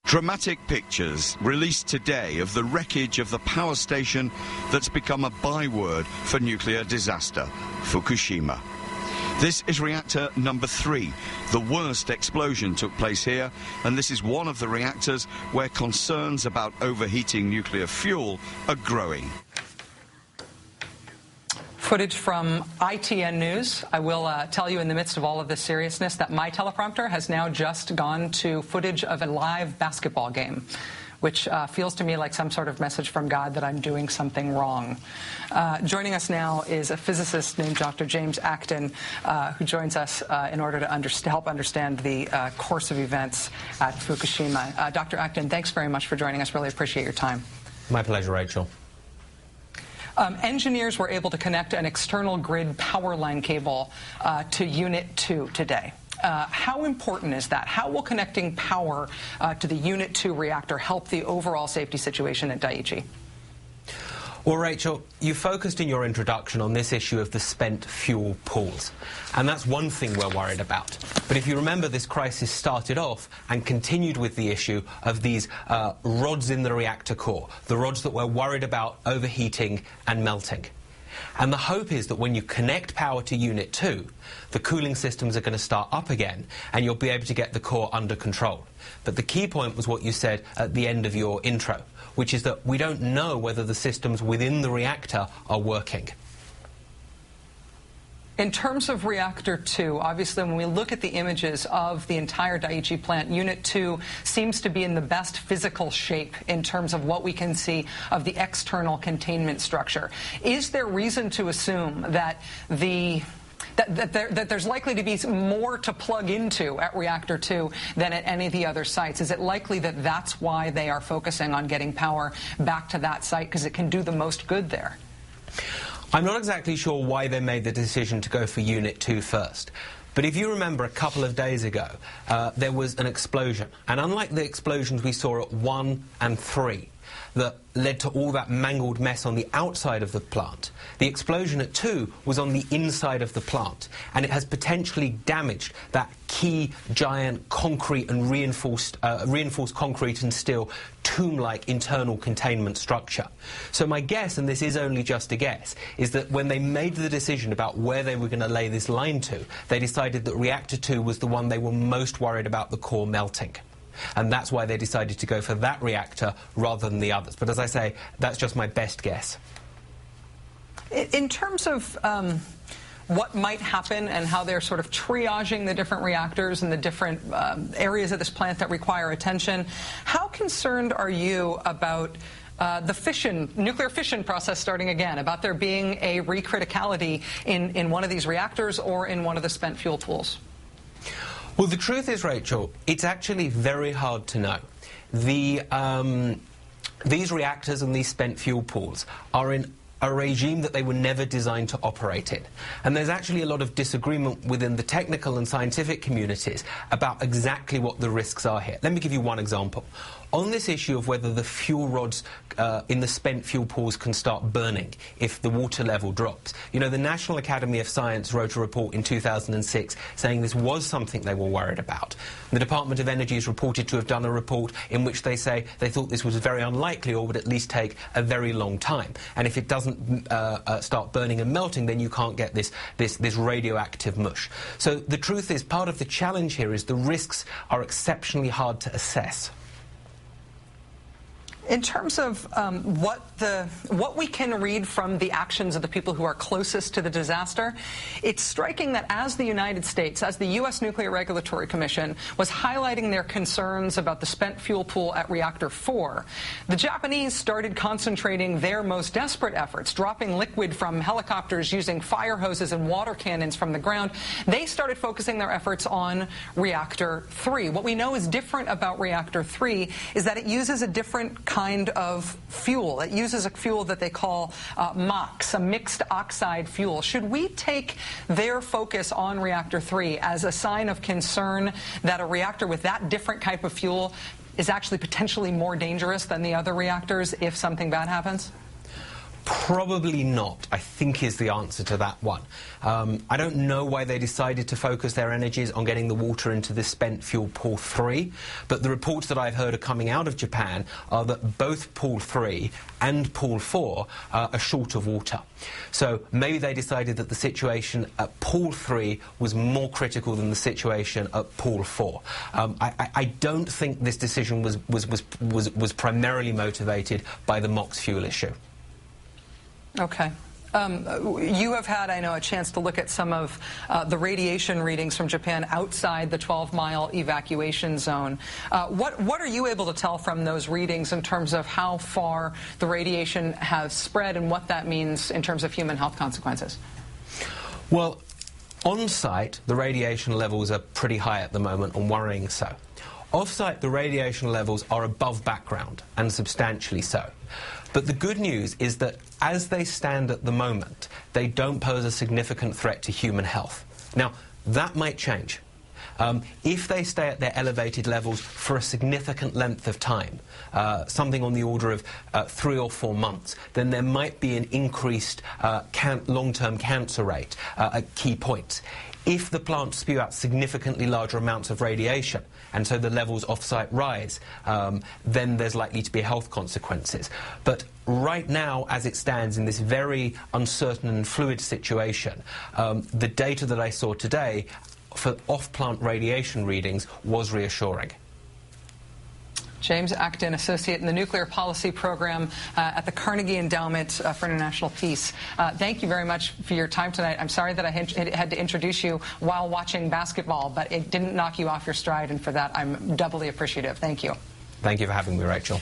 Dramatic pictures released today of the wreckage of the power station that's become a byword for nuclear disaster, Fukushima. This is reactor number 3. The worst explosion took place here, and this is one of the reactors where concerns about overheating nuclear fuel are growing. Footage from ITN News. I will tell you in the midst of all of this seriousness that my teleprompter has now just gone to footage of a live basketball game, which feels to me like some sort of message from God that I'm doing something wrong. Joining us now is a physicist named Dr. James Acton, who joins us in order to help understand the course of events at Fukushima. Dr. Acton, thanks very much for joining us. Really appreciate your time. My pleasure, Rachel. Engineers were able to connect an external grid power line cable to Unit 2 today. How important is that? How will connecting power to the Unit 2 reactor help the overall safety situation at Daiichi? Well, Rachel, you focused in your introduction on this issue of the spent fuel pools, and that's one thing we're worried about. But if you remember, this crisis started off and continued with the issue of these rods in the reactor core, the rods that we're worried about overheating and melting. And the hope is that when you connect power to Unit 2, the cooling systems are going to start up again, and you'll be able to get the core under control. But the key point was what you said at the end of your intro, which is that we don't know whether the systems within the reactor are working. In terms of Reactor 2, obviously when we look at the images of the entire Daiichi plant, Unit 2 seems to be in the best physical shape in terms of what we can see of the external containment structure. Is there reason to assume that that there's likely to be more to plug into at Reactor 2 than at any of the other sites? Is it likely that that's why they are focusing on getting power back to that site, because it can do the most good there? I'm not exactly sure why they made the decision to go for Unit 2 first. But if you remember a couple of days ago, there was an explosion. And unlike the explosions we saw at 1 and 3, that led to all that mangled mess on the outside of the plant, the explosion at 2 was on the inside of the plant, and it has potentially damaged that key giant concrete and reinforced concrete and steel tomb-like internal containment structure. So my guess, and this is only just a guess, is that when they made the decision about where they were going to lay this line to, they decided that Reactor 2 was the one they were most worried about the core melting. And that's why they decided to go for that reactor rather than the others. But as I say, that's just my best guess. In terms of what might happen and how they're sort of triaging the different reactors and the different areas of this plant that require attention, how concerned are you about the nuclear fission process starting again, about there being a recriticality in one of these reactors or in one of the spent fuel pools? Well, the truth is, Rachel, it's actually very hard to know. These reactors and these spent fuel pools are in a regime that they were never designed to operate in. And there's actually a lot of disagreement within the technical and scientific communities about exactly what the risks are here. Let me give you one example. On this issue of whether the fuel rods in the spent fuel pools can start burning if the water level drops, you know, the National Academy of Science wrote a report in 2006 saying this was something they were worried about. The Department of Energy is reported to have done a report in which they say they thought this was very unlikely or would at least take a very long time. And if it doesn't start burning and melting, then you can't get this radioactive mush. So the truth is, part of the challenge here is the risks are exceptionally hard to assess. In terms of what we can read from the actions of the people who are closest to the disaster, it's striking that as the United States, as the U.S. Nuclear Regulatory Commission was highlighting their concerns about the spent fuel pool at Reactor 4, the Japanese started concentrating their most desperate efforts, dropping liquid from helicopters, using fire hoses and water cannons from the ground. They started focusing their efforts on Reactor 3. What we know is different about Reactor 3 is that it uses a different kind of fuel. It uses a fuel that they call MOX, a mixed oxide fuel. Should we take their focus on Reactor 3 as a sign of concern that a reactor with that different type of fuel is actually potentially more dangerous than the other reactors if something bad happens? Probably not, I think, is the answer to that one. I don't know why they decided to focus their energies on getting the water into this spent fuel pool 3, but the reports that I've heard are coming out of Japan are that both pool 3 and pool 4 are short of water. So maybe they decided that the situation at pool 3 was more critical than the situation at pool 4. I don't think this decision was primarily motivated by the MOX fuel issue. Okay. You have had, I know, a chance to look at some of the radiation readings from Japan outside the 12-mile evacuation zone. What are you able to tell from those readings in terms of how far the radiation has spread and what that means in terms of human health consequences? Well, on-site, the radiation levels are pretty high at the moment, and worrying so. Off-site, the radiation levels are above background, and substantially so. But the good news is that as they stand at the moment, they don't pose a significant threat to human health. Now, that might change. If they stay at their elevated levels for a significant length of time, something on the order of 3 or 4 months, then there might be an increased long-term cancer rate at key points. If the plants spew out significantly larger amounts of radiation, and so the levels off-site rise, then there's likely to be health consequences. But right now, as it stands in this very uncertain and fluid situation, the data that I saw today for off-plant radiation readings was reassuring. James Acton, Associate in the Nuclear Policy Program at the Carnegie Endowment for International Peace. Thank you very much for your time tonight. I'm sorry that I had to introduce you while watching basketball, but it didn't knock you off your stride, and for that I'm doubly appreciative. Thank you. Thank you for having me, Rachel.